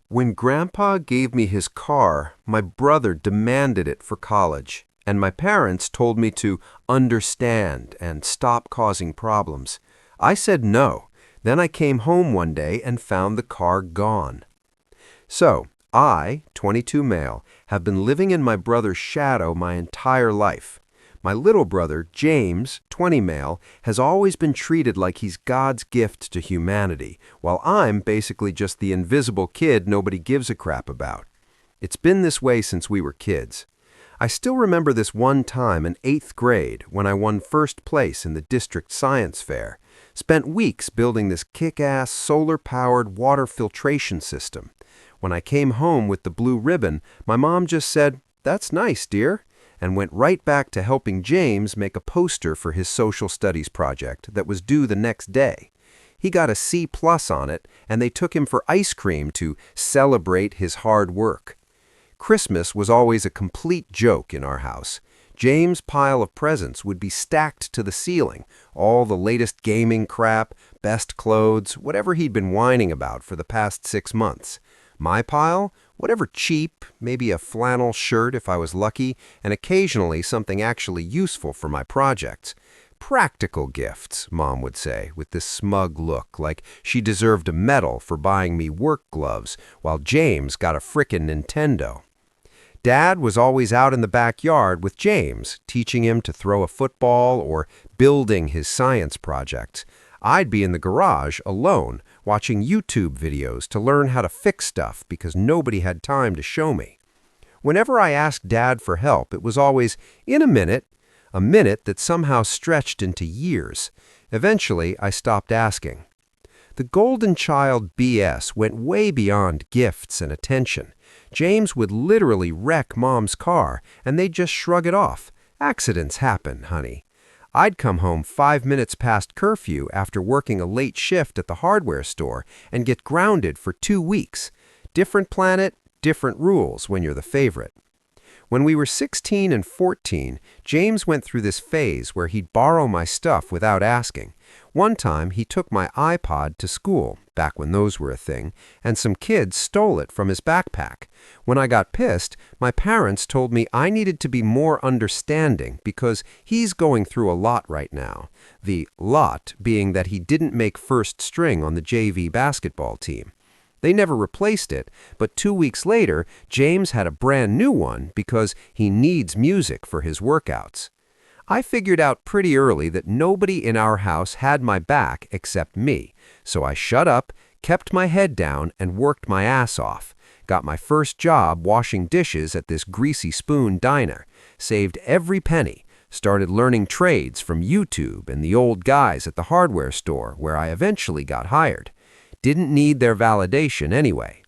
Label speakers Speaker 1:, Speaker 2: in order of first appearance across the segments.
Speaker 1: When Grandpa gave me his car, my brother demanded it for college, and my parents told me to understand and stop causing problems. I said no. Then I came home one day and found the car gone. So, I, 22 male, have been living in my brother's shadow my entire life. My little brother, James, 20 male, has always been treated like he's God's gift to humanity, while I'm basically just the invisible kid nobody gives a crap about. It's been this way since we were kids. I still remember this one time in 8th grade when I won first place in the district science fair. Spent weeks building this kick-ass solar-powered water filtration system. When I came home with the blue ribbon, my mom just said, "That's nice, dear," and went right back to helping James make a poster for his social studies project that was due the next day. He got a C+ on it, and they took him for ice cream to celebrate his hard work. Christmas was always a complete joke in our house. James' pile of presents would be stacked to the ceiling, all the latest gaming crap, best clothes, whatever he'd been whining about for the past 6 months. My pile? Whatever cheap, maybe a flannel shirt if I was lucky, and occasionally something actually useful for my projects. Practical gifts, Mom would say, with this smug look, like she deserved a medal for buying me work gloves, while James got a frickin' Nintendo. Dad was always out in the backyard with James, teaching him to throw a football or building his science projects. I'd be in the garage, alone, watching YouTube videos to learn how to fix stuff because nobody had time to show me. Whenever I asked Dad for help, it was always, in a minute that somehow stretched into years. Eventually, I stopped asking. The golden child BS went way beyond gifts and attention. James would literally wreck Mom's car, and they'd just shrug it off. Accidents happen, honey. I'd come home 5 minutes past curfew after working a late shift at the hardware store and get grounded for 2 weeks. Different planet, different rules when you're the favorite. When we were 16 and 14, James went through this phase where he'd borrow my stuff without asking. One time, he took my iPod to school, back when those were a thing, and some kids stole it from his backpack. When I got pissed, my parents told me I needed to be more understanding because he's going through a lot right now. The lot being that he didn't make first string on the JV basketball team. They never replaced it, but 2 weeks later, James had a brand new one because he needs music for his workouts. I figured out pretty early that nobody in our house had my back except me, so I shut up, kept my head down, and worked my ass off. Got my first job washing dishes at this Greasy Spoon diner, saved every penny, started learning trades from YouTube and the old guys at the hardware store where I eventually got hired. Didn't need their validation anyway.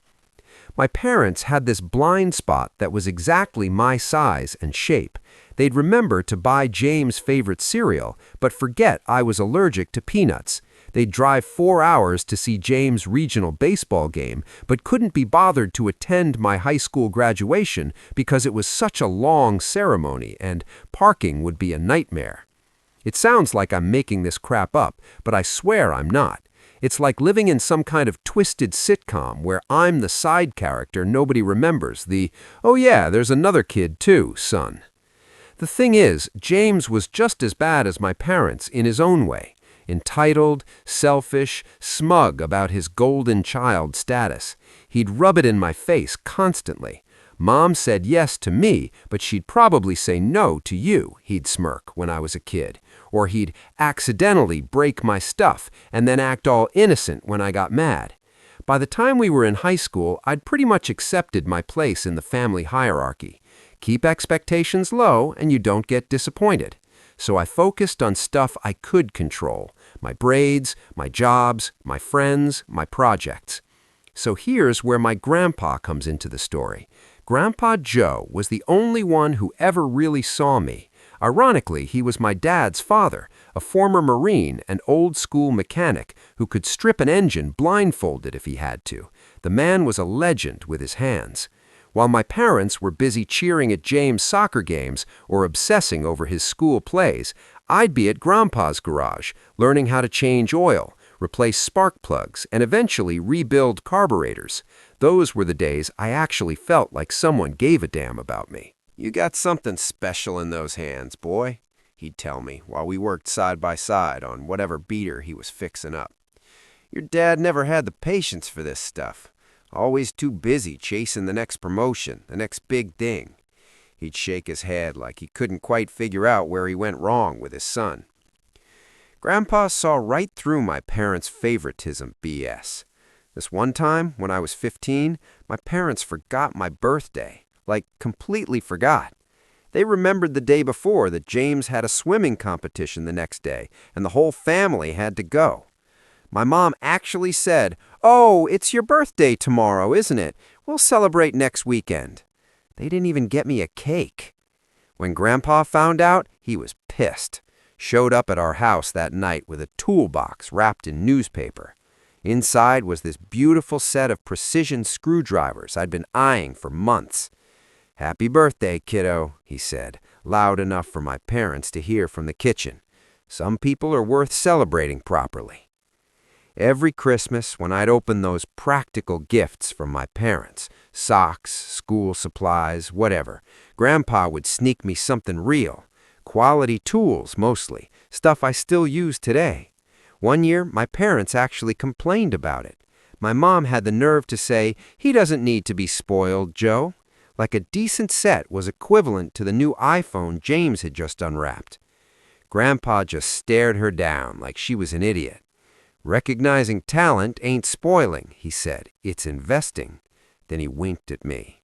Speaker 1: My parents had this blind spot that was exactly my size and shape. They'd remember to buy James' favorite cereal, but forget I was allergic to peanuts. They'd drive 4 hours to see James' regional baseball game, but couldn't be bothered to attend my high school graduation because it was such a long ceremony and parking would be a nightmare. It sounds like I'm making this crap up, but I swear I'm not. It's like living in some kind of twisted sitcom where I'm the side character nobody remembers, the, "Oh yeah, there's another kid too, son." The thing is, James was just as bad as my parents in his own way. Entitled, selfish, smug about his golden child status. He'd rub it in my face constantly. "Mom said yes to me, but she'd probably say no to you," he'd smirk when I was a kid. Or he'd accidentally break my stuff and then act all innocent when I got mad. By the time we were in high school, I'd pretty much accepted my place in the family hierarchy. Keep expectations low and you don't get disappointed. So I focused on stuff I could control. My braids, my jobs, my friends, my projects. So here's where my grandpa comes into the story. Grandpa Joe was the only one who ever really saw me. Ironically, he was my dad's father, a former Marine and old-school mechanic who could strip an engine blindfolded if he had to. The man was a legend with his hands. While my parents were busy cheering at James' soccer games or obsessing over his school plays, I'd be at Grandpa's garage, learning how to change oil, replace spark plugs, and eventually rebuild carburetors. Those were the days I actually felt like someone gave a damn about me. "You got something special in those hands, boy," he'd tell me while we worked side by side on whatever beater he was fixing up. "Your dad never had the patience for this stuff. Always too busy chasing the next promotion, the next big thing." He'd shake his head like he couldn't quite figure out where he went wrong with his son. Grandpa saw right through my parents' favoritism BS. This one time, when I was 15, my parents forgot my birthday, like completely forgot. They remembered the day before that James had a swimming competition the next day, and the whole family had to go. My mom actually said, "Oh, it's your birthday tomorrow, isn't it? We'll celebrate next weekend." They didn't even get me a cake. When Grandpa found out, he was pissed. Showed up at our house that night with a toolbox wrapped in newspaper. Inside was this beautiful set of precision screwdrivers I'd been eyeing for months. "Happy birthday, kiddo," he said, loud enough for my parents to hear from the kitchen. "Some people are worth celebrating properly." Every Christmas, when I'd open those practical gifts from my parents, socks, school supplies, whatever, Grandpa would sneak me something real. Quality tools, mostly, stuff I still use today. One year, my parents actually complained about it. My mom had the nerve to say, "He doesn't need to be spoiled, Joe." Like a decent set was equivalent to the new iPhone James had just unwrapped. Grandpa just stared her down like she was an idiot. "Recognizing talent ain't spoiling," he said. "It's investing." Then he winked at me.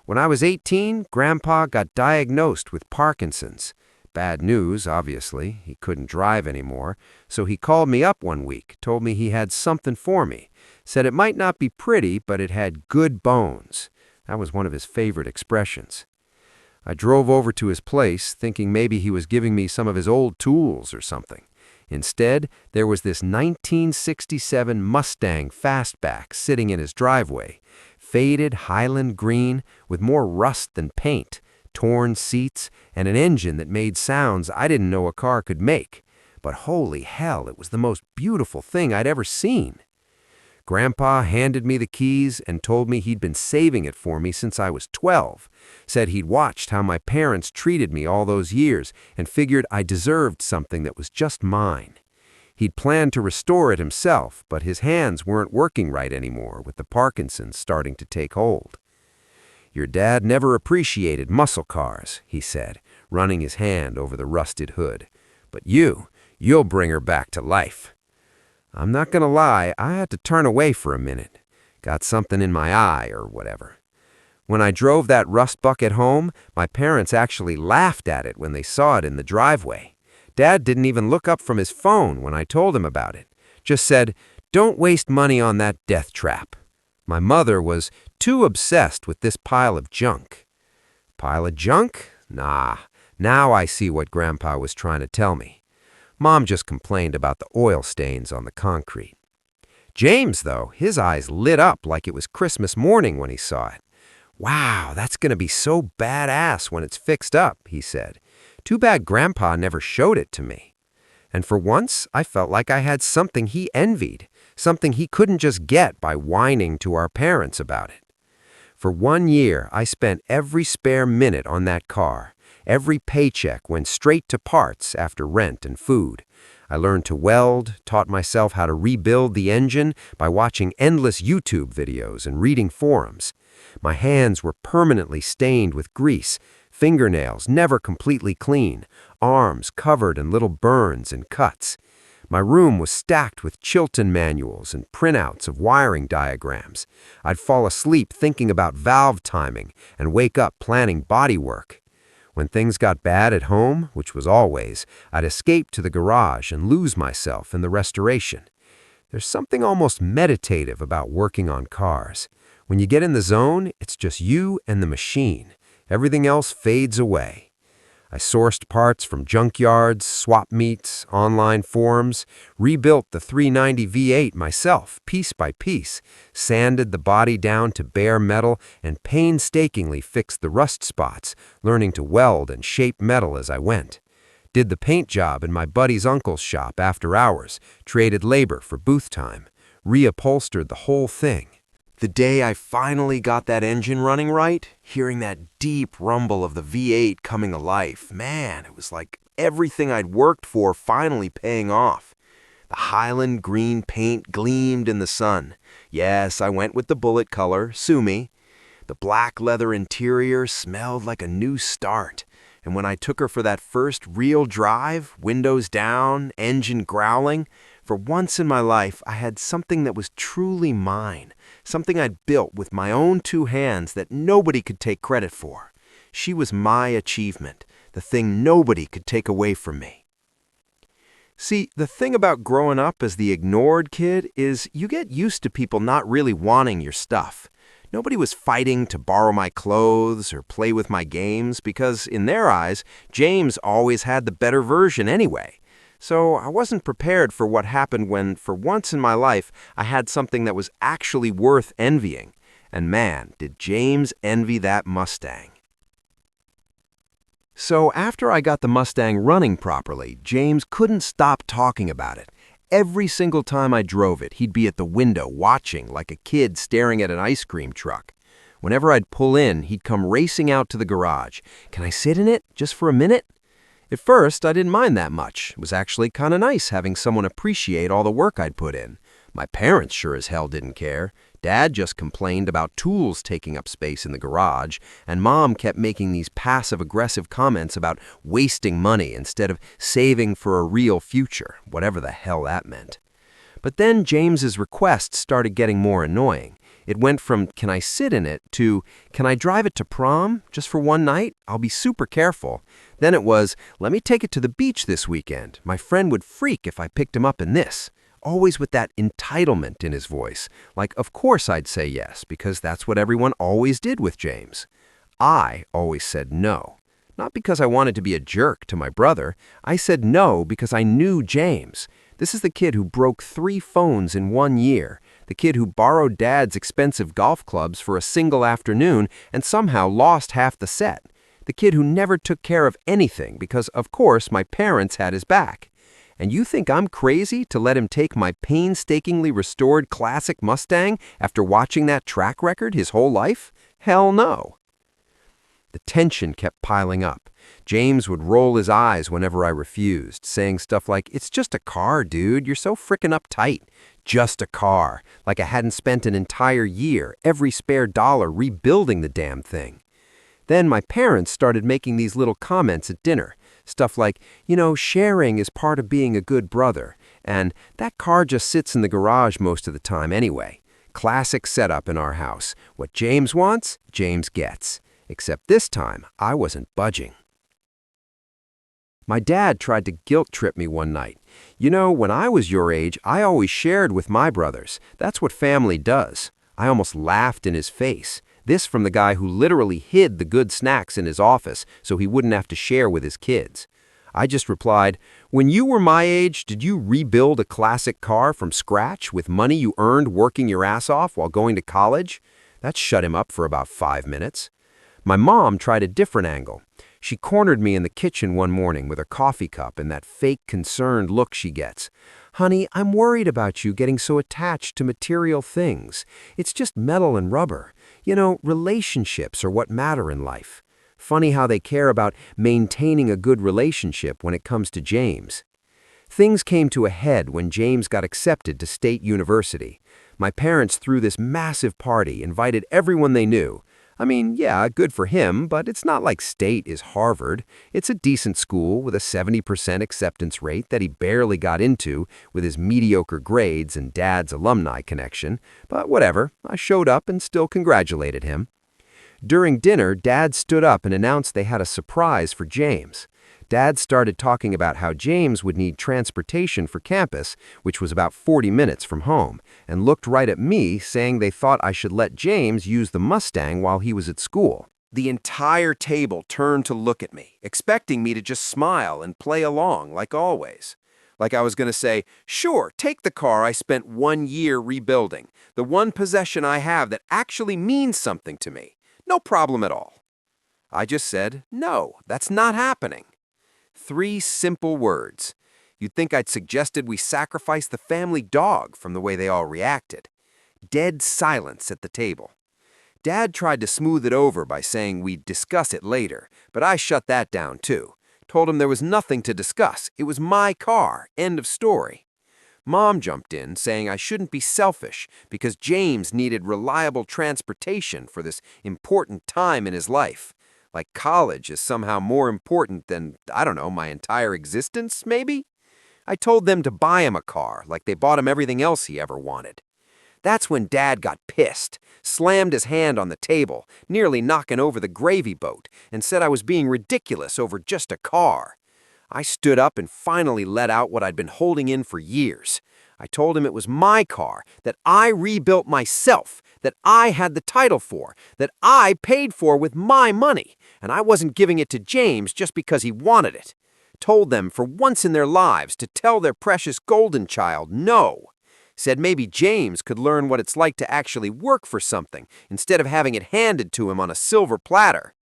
Speaker 1: When I was 18, Grandpa got diagnosed with Parkinson's. Bad news, obviously. He couldn't drive anymore. So he called me up one week, told me he had something for me. Said it might not be pretty, but it had good bones. That was one of his favorite expressions. I drove over to his place, thinking maybe he was giving me some of his old tools or something. Instead, there was this 1967 Mustang Fastback sitting in his driveway, faded Highland green with more rust than paint, torn seats, and an engine that made sounds I didn't know a car could make. But holy hell, it was the most beautiful thing I'd ever seen. Grandpa handed me the keys and told me he'd been saving it for me since I was 12. Said he'd watched how my parents treated me all those years and figured I deserved something that was just mine. He'd planned to restore it himself, but his hands weren't working right anymore with the Parkinson's starting to take hold. "Your dad never appreciated muscle cars," he said, running his hand over the rusted hood. "But you'll bring her back to life." I'm not gonna lie, I had to turn away for a minute. Got something in my eye or whatever. When I drove that rust bucket home, my parents actually laughed at it when they saw it in the driveway. Dad didn't even look up from his phone when I told him about it. Just said, "Don't waste money on that death trap." My mother was too obsessed with this pile of junk. Pile of junk? Nah, now I see what Grandpa was trying to tell me. Mom just complained about the oil stains on the concrete. James, though, his eyes lit up like it was Christmas morning when he saw it. "Wow, that's gonna be so badass when it's fixed up," he said. "Too bad Grandpa never showed it to me." And for once, I felt like I had something he envied, something he couldn't just get by whining to our parents about it. For 1 year, I spent every spare minute on that car. Every paycheck went straight to parts after rent and food. I learned to weld, taught myself how to rebuild the engine by watching endless YouTube videos and reading forums. My hands were permanently stained with grease, fingernails never completely clean, arms covered in little burns and cuts. My room was stacked with Chilton manuals and printouts of wiring diagrams. I'd fall asleep thinking about valve timing and wake up planning bodywork. When things got bad at home, which was always, I'd escape to the garage and lose myself in the restoration. There's something almost meditative about working on cars. When you get in the zone, it's just you and the machine. Everything else fades away. I sourced parts from junkyards, swap meets, online forums, rebuilt the 390 V8 myself, piece by piece, sanded the body down to bare metal, and painstakingly fixed the rust spots, learning to weld and shape metal as I went. Did the paint job in my buddy's uncle's shop after hours, traded labor for booth time, reupholstered the whole thing. The day I finally got that engine running right, hearing that deep rumble of the V8 coming to life, man, it was like everything I'd worked for finally paying off. The Highland green paint gleamed in the sun. Yes, I went with the bullet color, sue me. The black leather interior smelled like a new start. And when I took her for that first real drive, windows down, engine growling, for once in my life I had something that was truly mine, something I'd built with my own two hands that nobody could take credit for. She was my achievement, the thing nobody could take away from me. See, the thing about growing up as the ignored kid is you get used to people not really wanting your stuff. Nobody was fighting to borrow my clothes or play with my games because, in their eyes, James always had the better version anyway. So I wasn't prepared for what happened when, for once in my life, I had something that was actually worth envying. And man, did James envy that Mustang. So after I got the Mustang running properly, James couldn't stop talking about it. Every single time I drove it, he'd be at the window watching like a kid staring at an ice cream truck. Whenever I'd pull in, he'd come racing out to the garage. "Can I sit in it, just for a minute?" At first, I didn't mind that much. It was actually kind of nice having someone appreciate all the work I'd put in. My parents sure as hell didn't care. Dad just complained about tools taking up space in the garage, and Mom kept making these passive-aggressive comments about wasting money instead of saving for a real future, whatever the hell that meant. But then James's requests started getting more annoying. It went from, "Can I sit in it?" to, "Can I drive it to prom, just for one night? I'll be super careful." Then it was, "Let me take it to the beach this weekend. My friend would freak if I picked him up in this." Always with that entitlement in his voice, like of course I'd say yes, because that's what everyone always did with James. I always said no. Not because I wanted to be a jerk to my brother. I said no because I knew James. This is the kid who broke 3 phones in 1 year, the kid who borrowed Dad's expensive golf clubs for a single afternoon and somehow lost half the set, the kid who never took care of anything because, of course, my parents had his back. And you think I'm crazy to let him take my painstakingly restored classic Mustang after watching that track record his whole life? Hell no. The tension kept piling up. James would roll his eyes whenever I refused, saying stuff like, "It's just a car, dude. You're so frickin' uptight." Just a car, like I hadn't spent an entire year, every spare dollar rebuilding the damn thing. Then my parents started making these little comments at dinner. Stuff like, sharing is part of being a good brother, and that car just sits in the garage most of the time anyway. Classic setup in our house. What James wants, James gets. Except this time, I wasn't budging. My dad tried to guilt trip me one night. When I was your age, I always shared with my brothers. That's what family does. I almost laughed in his face. This from the guy who literally hid the good snacks in his office so he wouldn't have to share with his kids. I just replied, "When you were my age, did you rebuild a classic car from scratch with money you earned working your ass off while going to college?" That shut him up for about 5 minutes. My mom tried a different angle. She cornered me in the kitchen one morning with her coffee cup and that fake concerned look she gets. "Honey, I'm worried about you getting so attached to material things. It's just metal and rubber. Relationships are what matter in life." Funny how they care about maintaining a good relationship when it comes to James. Things came to a head when James got accepted to State University. My parents threw this massive party, invited everyone they knew. I mean, yeah, good for him, but it's not like State is Harvard. It's a decent school with a 70% acceptance rate that he barely got into with his mediocre grades and Dad's alumni connection. But whatever, I showed up and still congratulated him. During dinner, Dad stood up and announced they had a surprise for James. Dad started talking about how James would need transportation for campus, which was about 40 minutes from home, and looked right at me, saying they thought I should let James use the Mustang while he was at school. The entire table turned to look at me, expecting me to just smile and play along like always. Like I was going to say, "Sure, take the car I spent 1 year rebuilding, the one possession I have that actually means something to me. No problem at all." I just said, "No, that's not happening." 3 simple words. You'd think I'd suggested we sacrifice the family dog from the way they all reacted.
Speaker 2: Dead silence at the table. Dad tried to smooth it over by saying we'd discuss it later, but I shut that down too. Told him there was nothing to discuss. It was my car. End of story. Mom jumped in, saying I shouldn't be selfish because James needed reliable transportation for this important time in his life. Like college is somehow more important than, I don't know, my entire existence, maybe? I told them to buy him a car, like they bought him everything else he ever wanted. That's when Dad got pissed, slammed his hand on the table, nearly knocking over the gravy boat, and said I was being ridiculous over just a car. I stood up and finally let out what I'd been holding in for years. I told him it was my car, that I rebuilt myself, that I had the title for, that I paid for with my money, and I wasn't giving it to James just because he wanted it. Told them for once in their lives to tell their precious golden child no. Said maybe James could learn what it's like to actually work for something instead of having it handed to him on a silver platter.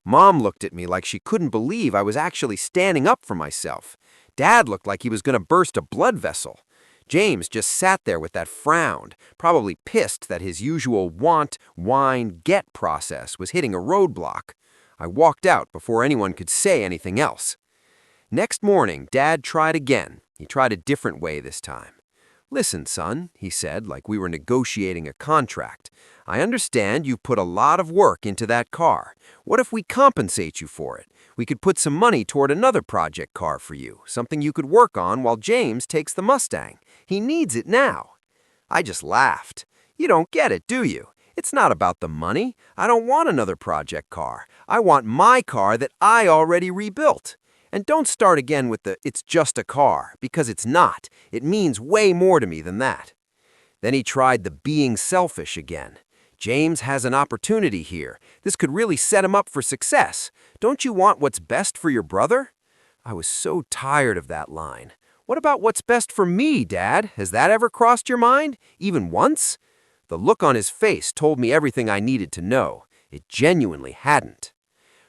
Speaker 2: Mom looked at me like she couldn't believe I was actually standing up for myself. Dad looked like he was going to burst a blood vessel. James just sat there with that frown, probably pissed that his usual want, whine, get process was hitting a roadblock. I walked out before anyone could say anything else. Next morning, Dad tried again. He tried a different way this time. "Listen, son," he said, like we were negotiating a contract. "I understand you've put a lot of work into that car. What if we compensate you for it? We could put some money toward another project car for you, something you could work on while James takes the Mustang. He needs it now." I just laughed. "You don't get it, do you? It's not about the money. I don't want another project car. I want my car that I already rebuilt. And don't start again with the 'it's just a car,' because it's not. It means way more to me than that." Then he tried the being selfish again. "James has an opportunity here. This could really set him up for success. Don't you want what's best for your brother?" I was so tired of that line. "What about what's best for me, Dad? Has that ever crossed your mind? Even once?" The look on his face told me everything I needed to know. It genuinely hadn't.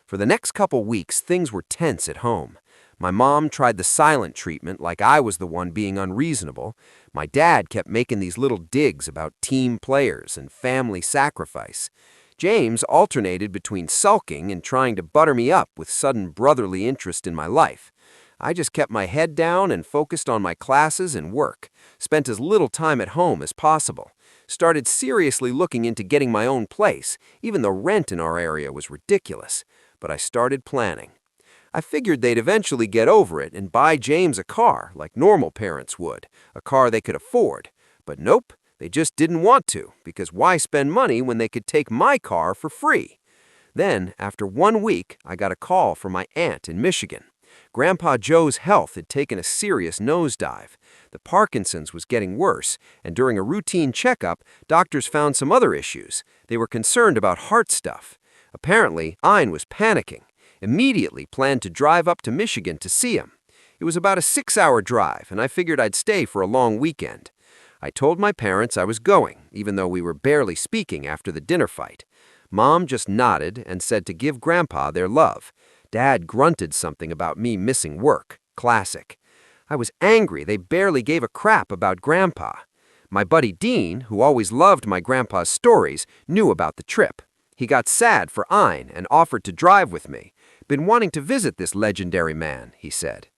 Speaker 2: For the next couple weeks, things were tense at home. My mom tried the silent treatment like I was the one being unreasonable. My dad kept making these little digs about team players and family sacrifice. James alternated between sulking and trying to butter me up with sudden brotherly interest in my life. I just kept my head down and focused on my classes and work, spent as little time at home as possible, started seriously looking into getting my own place, even though rent in our area was ridiculous. But I started planning. I figured they'd eventually get over it and buy James a car, like normal parents would, a car they could afford. But nope, they just didn't want to, because why spend money when they could take my car for free? Then, after 1 week, I got a call from my aunt in Michigan. Grandpa Joe's health had taken a serious nosedive. The Parkinson's was getting worse, and during a routine checkup, doctors found some other issues. They were concerned about heart stuff. Apparently, Ein was panicking. Immediately planned to drive up to Michigan to see him. It was about a 6-hour drive, and I figured I'd stay for a long weekend. I told my parents I was going, even though we were barely speaking after the dinner fight. Mom just nodded and said to give Grandpa their love. Dad grunted something about me missing work. Classic. I was angry they barely gave a crap about Grandpa. My buddy Dean, who always loved my grandpa's stories, knew about the trip. He got sad for Ein and offered to drive with me. "Been wanting to visit this legendary man," he said.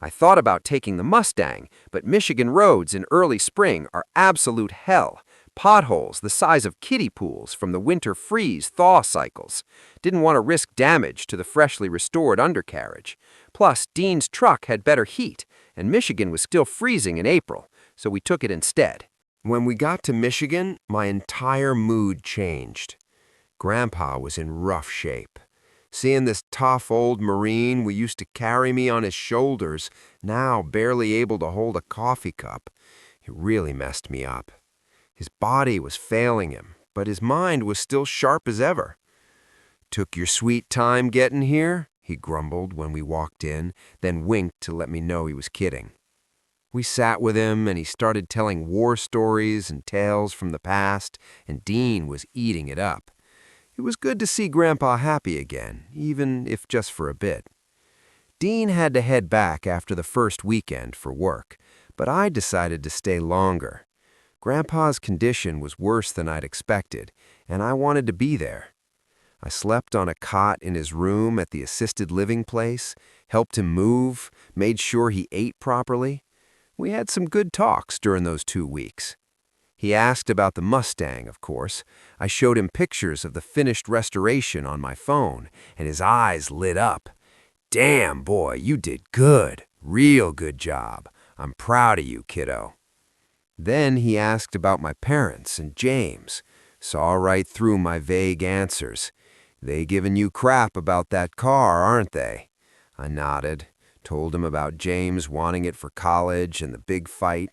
Speaker 2: I thought about taking the Mustang, but Michigan roads in early spring are absolute hell. Potholes the size of kiddie pools from the winter freeze-thaw cycles. Didn't want to risk damage to the freshly restored undercarriage. Plus, Dean's truck had better heat, and Michigan was still freezing in April, so we took it instead. When we got to Michigan, my entire mood changed. Grandpa was in rough shape. Seeing this tough old Marine who used to carry me on his shoulders, now barely able to hold a coffee cup, it really messed me up. His body was failing him, but his mind was still sharp as ever. "Took your sweet time getting here?" he grumbled when we walked in, then winked to let me know he was kidding. We sat with him, and he started telling war stories and tales from the past, and Dean was eating it up. It was good to see Grandpa happy again, even if just for a bit. Dean had to head back after the first weekend for work, but I decided to stay longer. Grandpa's condition was worse than I'd expected, and I wanted to be there. I slept on a cot in his room at the assisted living place, helped him move, made sure he ate properly. We had some good talks during those 2 weeks. He asked about the Mustang, of course. I showed him pictures of the finished restoration on my phone, and his eyes lit up. "Damn, boy, you did good. Real good job. I'm proud of you, kiddo." Then he asked about my parents and James. Saw right through my vague answers. "They giving you crap about that car, aren't they?" I nodded, told him about James wanting it for college and the big fight.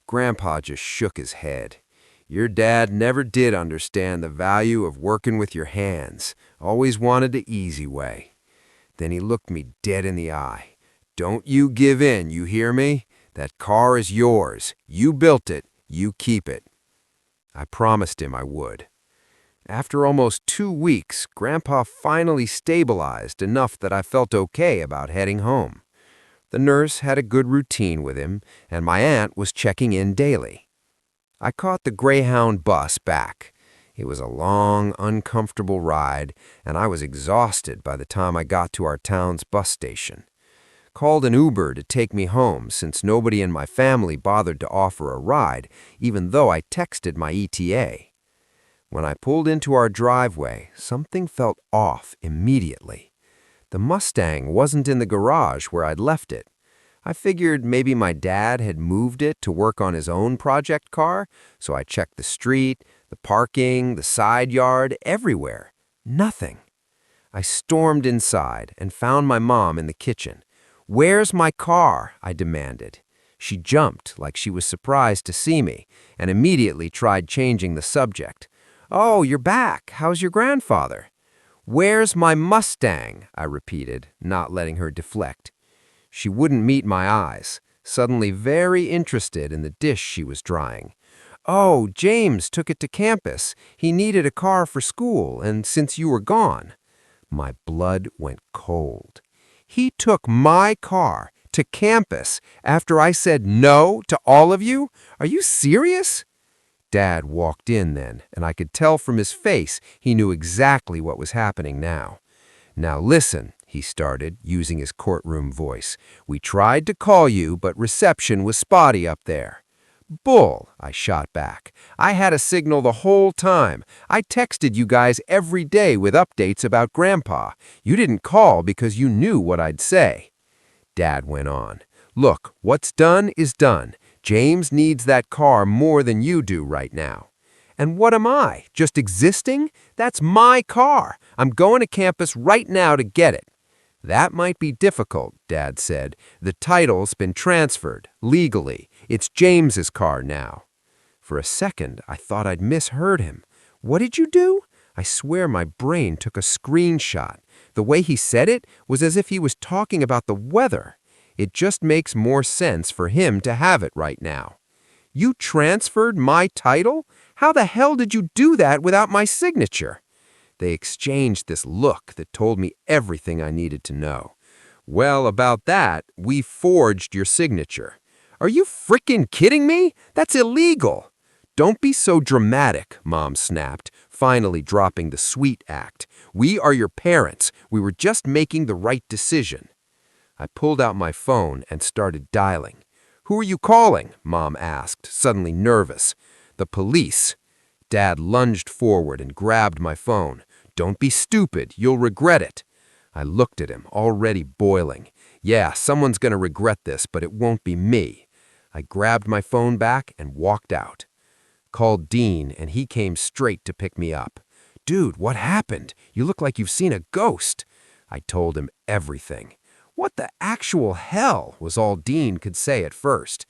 Speaker 2: Grandpa just shook his head. "Your dad never did understand the value of working with your hands. Always wanted the easy way." Then he looked me dead in the eye. "Don't you give in, you hear me? That car is yours. You built it. You keep it." I promised him I would. After almost 2 weeks, Grandpa finally stabilized enough that I felt okay about heading home. The nurse had a good routine with him, and my aunt was checking in daily. I caught the Greyhound bus back. It was a long, uncomfortable ride, and I was exhausted by the time I got to our town's bus station. Called an Uber to take me home since nobody in my family bothered to offer a ride, even though I texted my ETA. When I pulled into our driveway, something felt off immediately. The Mustang wasn't in the garage where I'd left it. I figured maybe my dad had moved it to work on his own project car, so I checked the street, the parking, the side yard, everywhere. Nothing. I stormed inside and found my mom in the kitchen. "Where's my car?" I demanded. She jumped like she was surprised to see me and immediately tried changing the subject. "Oh, you're back. How's your grandfather?" "Where's my Mustang?" I repeated, not letting her deflect. She wouldn't meet my eyes, suddenly very interested in the dish she was drying. "Oh, James took it to campus. He needed a car for school, and since you were gone." My blood went cold. He took my car to campus after I said no to all of you? Are you serious? Dad walked in then, and I could tell from his face he knew exactly what was happening now. "Now listen," he started, using his courtroom voice. "We tried to call you, but reception was spotty up there." "Bull," I shot back. "I had a signal the whole time. I texted you guys every day with updates about Grandpa. You didn't call because you knew what I'd say." Dad went on. "Look, what's done is done. James needs that car more than you do right now." "And what am I, just existing? That's my car. I'm going to campus right now to get it." "That might be difficult," Dad said. "The title's been transferred, legally. It's James's car now." For a second, I thought I'd misheard him. "What did you do?" I swear my brain took a screenshot. The way he said it was as if he was talking about the weather. It just makes more sense for him to have it right now. "You transferred my title? How the hell did you do that without my signature?" They exchanged this look that told me everything I needed to know. "Well, about that, we forged your signature." "Are you frickin' kidding me? That's illegal." "Don't be so dramatic," Mom snapped, finally dropping the sweet act. "We are your parents. We were just making the right decision." I pulled out my phone and started dialing. "Who are you calling?" Mom asked, suddenly nervous. "The police." Dad lunged forward and grabbed my phone. "Don't be stupid. You'll regret it." I looked at him, already boiling. "Yeah, someone's going to regret this, but it won't be me." I grabbed my phone back and walked out. Called Dean, and he came straight to pick me up. "Dude, what happened? You look like you've seen a ghost." I told him everything. "What the actual hell?" was all Dean could say at first.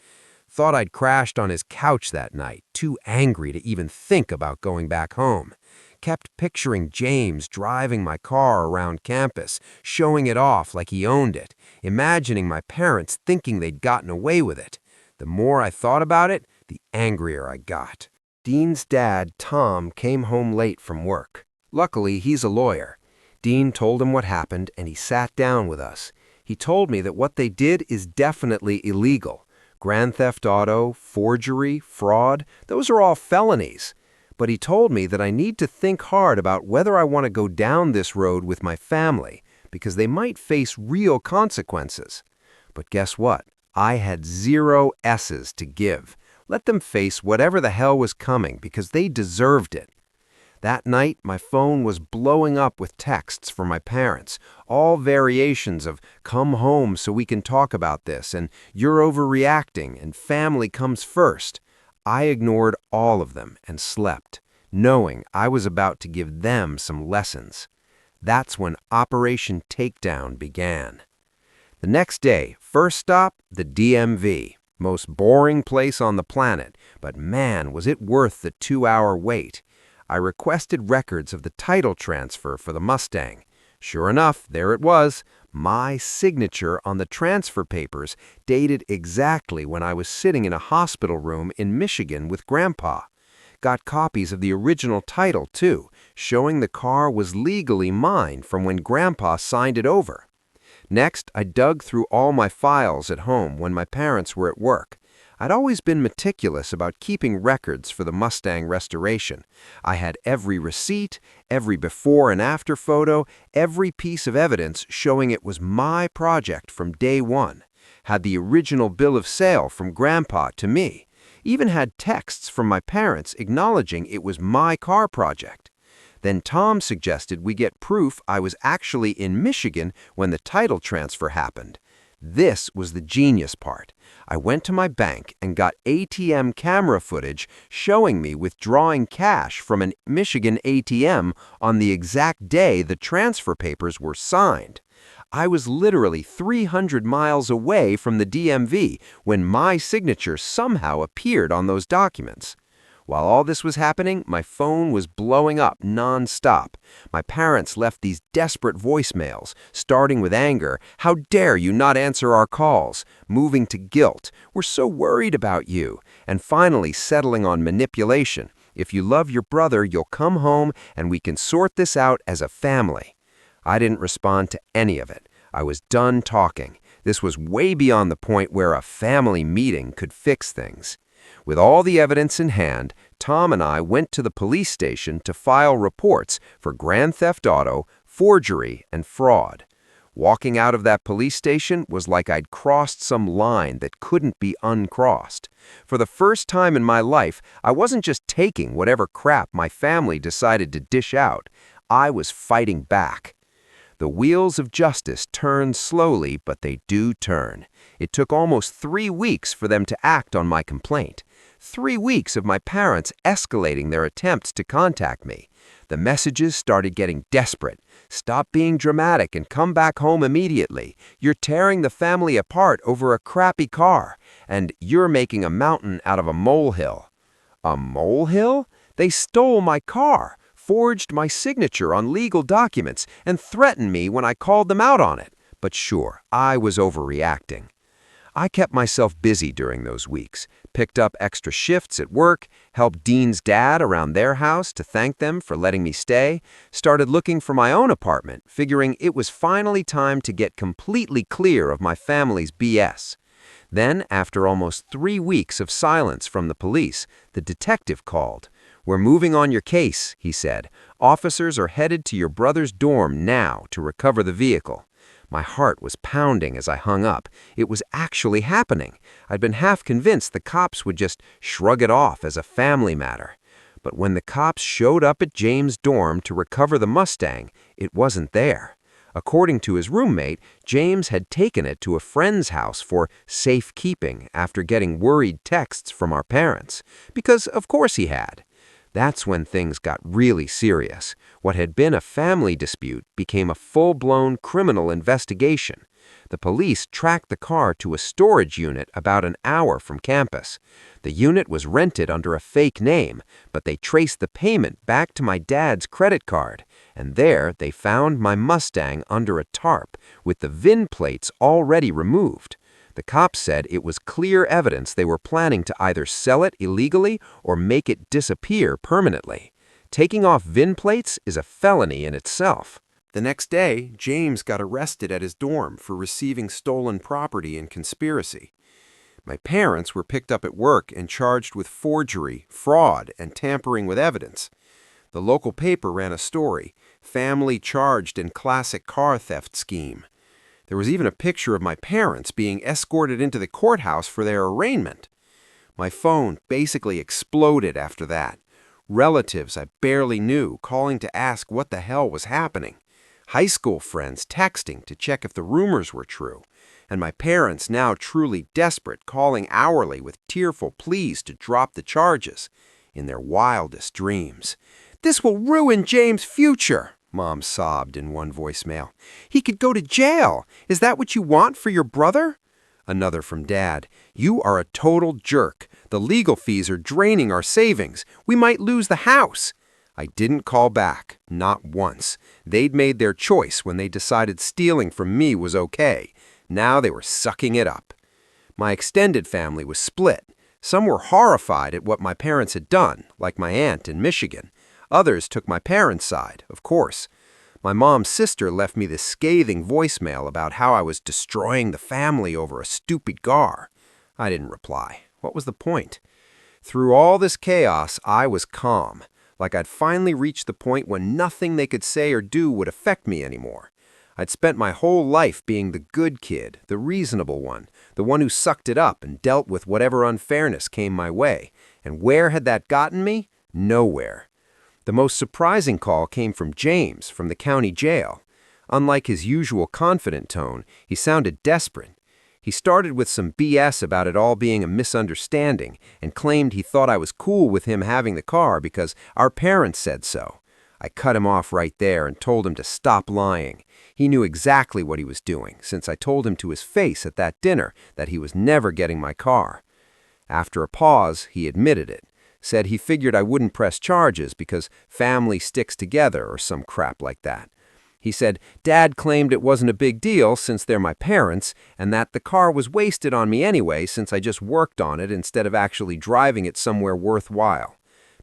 Speaker 2: Thought I'd crashed on his couch that night, too angry to even think about going back home. Kept picturing James driving my car around campus, showing it off like he owned it, imagining my parents thinking they'd gotten away with it. The more I thought about it, the angrier I got. Dean's dad, Tom, came home late from work. Luckily, he's a lawyer. Dean told him what happened, and he sat down with us. He told me that what they did is definitely illegal.
Speaker 1: Grand theft auto, forgery, fraud, those are all felonies. But he told me that I need to think hard about whether I want to go down this road with my family, because they might face real consequences. But guess what? I had 0 S's to give. Let them face whatever the hell was coming because they deserved it. That night, my phone was blowing up with texts from my parents, all variations of "come home so we can talk about this" and "you're overreacting" and "family comes first." I ignored all of them and slept, knowing I was about to give them some lessons. That's when Operation Takedown began. The next day, first stop, the DMV. Most boring place on the planet, but man, was it worth the 2-hour wait. I requested records of the title transfer for the Mustang. Sure enough, there it was, my signature on the transfer papers, dated exactly when I was sitting in a hospital room in Michigan with Grandpa. Got copies of the original title, too, showing the car was legally mine from when Grandpa signed it over. Next, I dug through all my files at home when my parents were at work. I'd always been meticulous about keeping records for the Mustang restoration. I had every receipt, every before and after photo, every piece of evidence showing it was my project from day one. Had the original bill of sale from Grandpa to me. Even had texts from my parents acknowledging it was my car project. Then Tom suggested we get proof I was actually in Michigan when the title transfer happened. This was the genius part. I went to my bank and got ATM camera footage showing me withdrawing cash from an Michigan ATM on the exact day the transfer papers were signed. I was literally 300 miles away from the DMV when my signature somehow appeared on those documents. While all this was happening, my phone was blowing up non-stop. My parents left these desperate voicemails, starting with anger, "How dare you not answer our calls?" Moving to guilt, "We're so worried about you," and finally settling on manipulation. "If you love your brother, you'll come home and we can sort this out as a family." I didn't respond to any of it. I was done talking. This was way beyond the point where a family meeting could fix things. With all the evidence in hand, Tom and I went to the police station to file reports for grand theft auto, forgery, and fraud. Walking out of that police station was like I'd crossed some line that couldn't be uncrossed. For the first time in my life, I wasn't just taking whatever crap my family decided to dish out. I was fighting back. The wheels of justice turn slowly, but they do turn. It took almost 3 weeks for them to act on my complaint. 3 weeks of my parents escalating their attempts to contact me. The messages started getting desperate. "Stop being dramatic and come back home immediately. You're tearing the family apart over a crappy car. And you're making a mountain out of a molehill." A molehill? They stole my car, forged my signature on legal documents, and threatened me when I called them out on it. But sure, I was overreacting. I kept myself busy during those weeks, picked up extra shifts at work, helped Dean's dad around their house to thank them for letting me stay, started looking for my own apartment, figuring it was finally time to get completely clear of my family's BS. Then, after almost 3 weeks of silence from the police, the detective called. "We're moving on your case," he said. "Officers are headed to your brother's dorm now to recover the vehicle." My heart was pounding as I hung up. It was actually happening. I'd been half convinced the cops would just shrug it off as a family matter. But when the cops showed up at James' dorm to recover the Mustang, it wasn't there. According to his roommate, James had taken it to a friend's house for safekeeping after getting worried texts from our parents. Because of course he had. That's when things got really serious. What had been a family dispute became a full-blown criminal investigation. The police tracked the car to a storage unit about an hour from campus. The unit was rented under a fake name, but they traced the payment back to my dad's credit card. And there they found my Mustang under a tarp, with the VIN plates already removed. The cops said it was clear evidence they were planning to either sell it illegally or make it disappear permanently. Taking off VIN plates is a felony in itself. The next day, James got arrested at his dorm for receiving stolen property and conspiracy.
Speaker 2: My parents were picked up at work and charged with forgery, fraud, and tampering with evidence. The local paper ran a story, "Family charged in classic car theft scheme." There was even a picture of my parents being escorted into the courthouse for their arraignment. My phone basically exploded after that. Relatives I barely knew calling to ask what the hell was happening. High school friends texting to check if the rumors were true. And my parents, now truly desperate, calling hourly with tearful pleas to drop the charges in their wildest dreams. "This will ruin James' future," Mom sobbed in one voicemail. "He could go to jail. Is that what you want for your brother?" Another from Dad. "You are a total jerk. The legal fees are draining our savings. We might lose the house." I didn't call back, not once. They'd made their choice when they decided stealing from me was okay. Now they were sucking it up. My extended family was split. Some were horrified at what my parents had done, like my aunt in Michigan. Others took my parents' side, of course. My mom's sister left me this scathing voicemail about how I was destroying the family over a stupid gar. I didn't reply. What was the point? Through all this chaos, I was calm, like I'd finally reached the point when nothing they could say or do would affect me anymore. I'd spent my whole life being the good kid, the reasonable one, the one who sucked it up and dealt with whatever unfairness came my way. And where had that gotten me? Nowhere. The most surprising call came from James, from the county jail. Unlike his usual confident tone, he sounded desperate. He started with some BS about it all being a misunderstanding and claimed he thought I was cool with him having the car because our parents said so. I cut him off right there and told him to stop lying. He knew exactly what he was doing, since I told him to his face at that dinner that he was never getting my car. After a pause, he admitted it. Said he figured I wouldn't press charges because family sticks together or some crap like that. He said Dad claimed it wasn't a big deal since they're my parents and that the car was wasted on me anyway since I just worked on it instead of actually driving it somewhere worthwhile.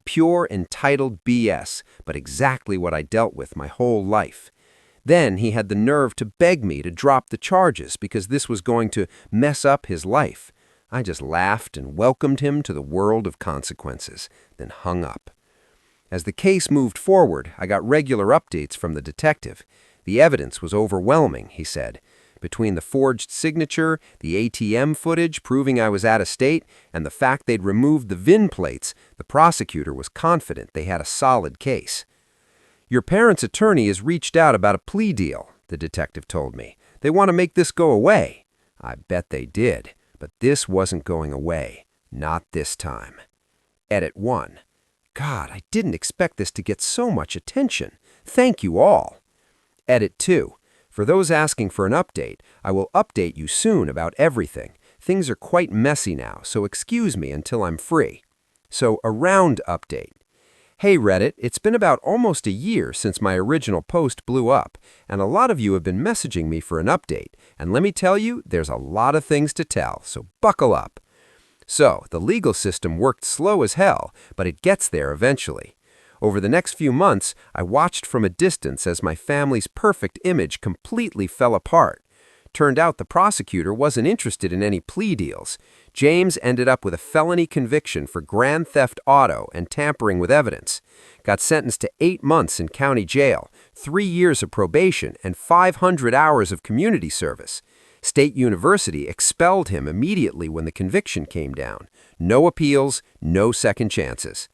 Speaker 2: Pure entitled BS, but exactly what I dealt with my whole life. Then he had the nerve to beg me to drop the charges because this was going to mess up his life. I just laughed and welcomed him to the world of consequences, then hung up. As the case moved forward, I got regular updates from the detective. The evidence was overwhelming, he said. Between the forged signature, the ATM footage proving I was out of state, and the fact they'd removed the VIN plates, the prosecutor was confident they had a solid case. "Your parents' attorney has reached out about a plea deal," the detective told me. "They want to make this go away." I bet they did. But this wasn't going away. Not this time. Edit 1. God, I didn't expect this to get so much attention. Thank you all. Edit 2. For those asking for an update, I will update you soon about everything. Things are quite messy now, so excuse me until I'm free. So, a round update. Hey Reddit, it's been about almost a year since my original post blew up, and a lot of you have been messaging me for an update, and let me tell you, there's a lot of things to tell, so buckle up. So, the legal system worked slow as hell, but it gets there eventually. Over the next few months, I watched from a distance as my family's perfect image completely fell apart. Turned out the prosecutor wasn't interested in any plea deals. James ended up with a felony conviction for grand theft auto and tampering with evidence. Got sentenced to 8 months in county jail, 3 years of probation, and 500 hours of community service. State University expelled him immediately when the conviction came down. No appeals, no second chances.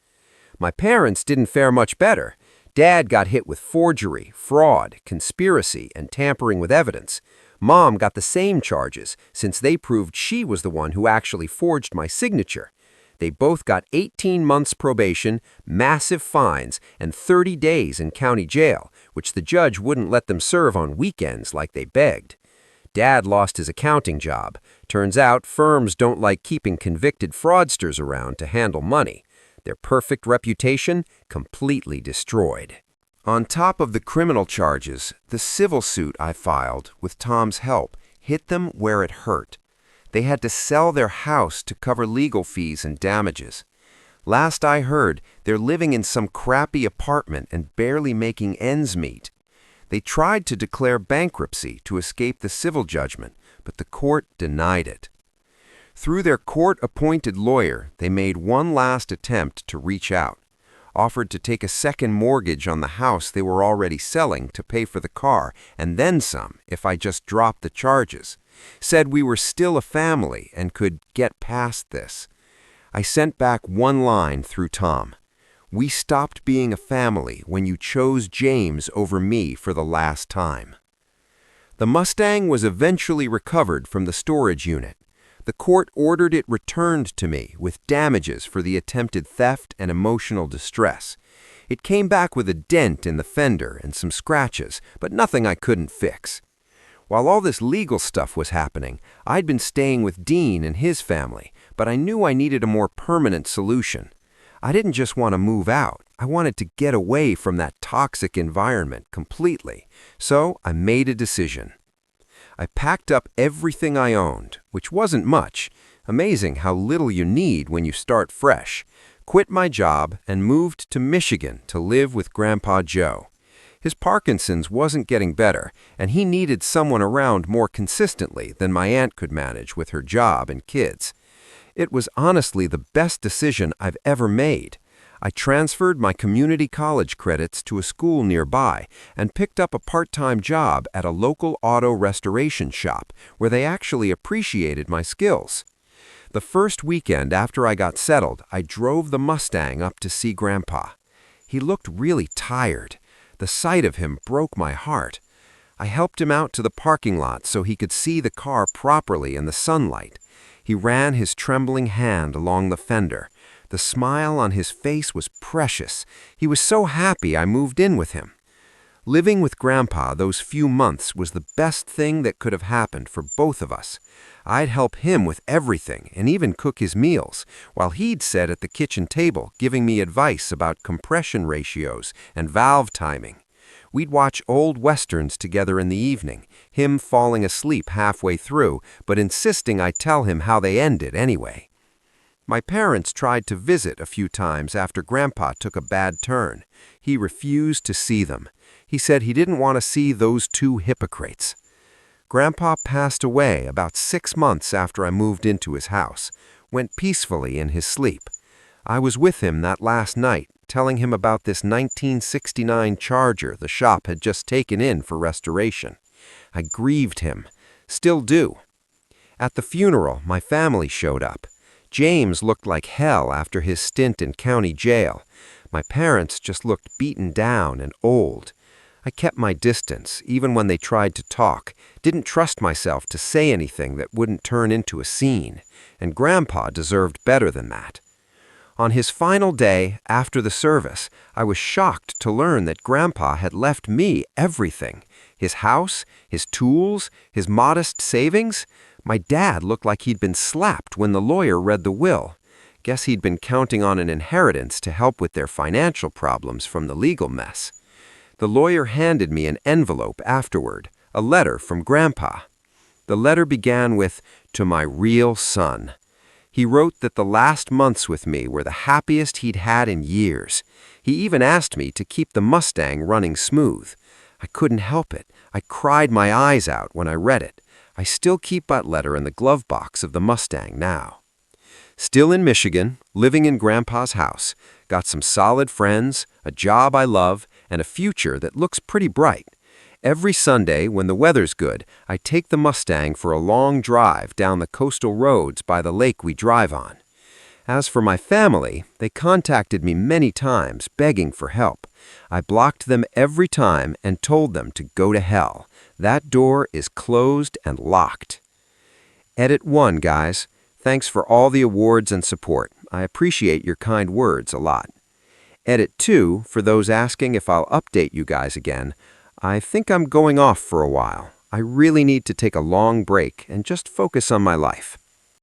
Speaker 2: My parents didn't fare much better. Dad got hit with forgery, fraud, conspiracy, and tampering with evidence. Mom got the same charges, since they proved she was the one who actually forged my signature. They both got 18 months probation, massive fines, and 30 days in county jail, which the judge wouldn't let them serve on weekends like they begged. Dad lost his accounting job. Turns out firms don't like keeping convicted fraudsters around to handle money. Their perfect reputation completely destroyed. On top of the criminal charges, the civil suit I filed, with Tom's help, hit them where it hurt. They had to sell their house to cover legal fees and damages. Last I heard, they're living in some crappy apartment and barely making ends meet. They tried to declare bankruptcy to escape the civil judgment, but the court denied it.
Speaker 1: Through their court-appointed lawyer, they made one last attempt to reach out, offered to take a second mortgage on the house they were already selling to pay for the car, and then some if I just dropped the charges. Said we were still a family and could get past this. I sent back one line through Tom. We stopped being a family when you chose James over me for the last time. The Mustang was eventually recovered from the storage unit. The court ordered it returned to me with damages for the attempted theft and emotional distress. It came back with a dent in the fender and some scratches, but nothing I couldn't fix. While all this legal stuff was happening, I'd been staying with Dean and his family, but I knew I needed a more permanent solution. I didn't just want to move out. I wanted to get away from that toxic environment completely. So I made a decision. I packed up everything I owned, which wasn't much. Amazing how little you need when you start fresh. Quit my job and moved to Michigan to live with Grandpa Joe. His Parkinson's wasn't getting better, and he needed someone around more consistently than my aunt could manage with her job and kids. It was honestly the best decision I've ever made. I transferred my community college credits to a school nearby and picked up a part-time job at a local auto restoration shop where they actually appreciated my skills. The first weekend after I got settled, I drove the Mustang up to see Grandpa. He looked really tired. The sight of him broke my heart. I helped him out to the parking lot so he could see the car properly in the sunlight. He ran his trembling hand along the fender. The smile on his face was precious. He was so happy I moved in with him. Living with Grandpa those few months was the best thing that could have happened for both of us. I'd help him with everything and even cook his meals, while he'd sit at the kitchen table giving me advice about compression ratios and valve timing. We'd watch old westerns together in the evening, him falling asleep halfway through, but insisting I tell him how they ended anyway. My parents tried to visit a few times after Grandpa took a bad turn. He refused to see them. He said he didn't want to see those two hypocrites. Grandpa passed away about 6 months after I moved into his house, went peacefully in his sleep. I was with him that last night, telling him about this 1969 Charger the shop had just taken in for restoration. I grieved him. Still do. At the funeral, my family showed up. James looked like hell after his stint in county jail. My parents just looked beaten down and old. I kept my distance, even when they tried to talk, didn't trust myself to say anything that wouldn't turn into a scene, and Grandpa deserved better than that. On his final day, after the service, I was shocked to learn that Grandpa had left me everything. His house, his tools, his modest savings. My dad looked like he'd been slapped when the lawyer read the will. Guess he'd been counting on an inheritance to help with their financial problems from the legal mess. The lawyer handed me an envelope afterward, a letter from Grandpa. The letter began with, "To my real son." He wrote that the last months with me were the happiest he'd had in years. He even asked me to keep the Mustang running smooth. I couldn't help it. I cried my eyes out when I read it. I still keep that letter in the glove box of the Mustang now. Still in Michigan, living in Grandpa's house, got some solid friends, a job I love, and a future that looks pretty bright. Every Sunday, when the weather's good, I take the Mustang for a long drive down the coastal roads by the lake we drive on. As for my family, they contacted me many times, begging for help. I blocked them every time and told them to go to hell. That door is closed and locked. Edit 1, guys. Thanks for all the awards and support. I appreciate your kind words a lot. Edit 2, for those asking if I'll update you guys again. I think I'm going off for a while. I really need to take a long break and just focus on my life.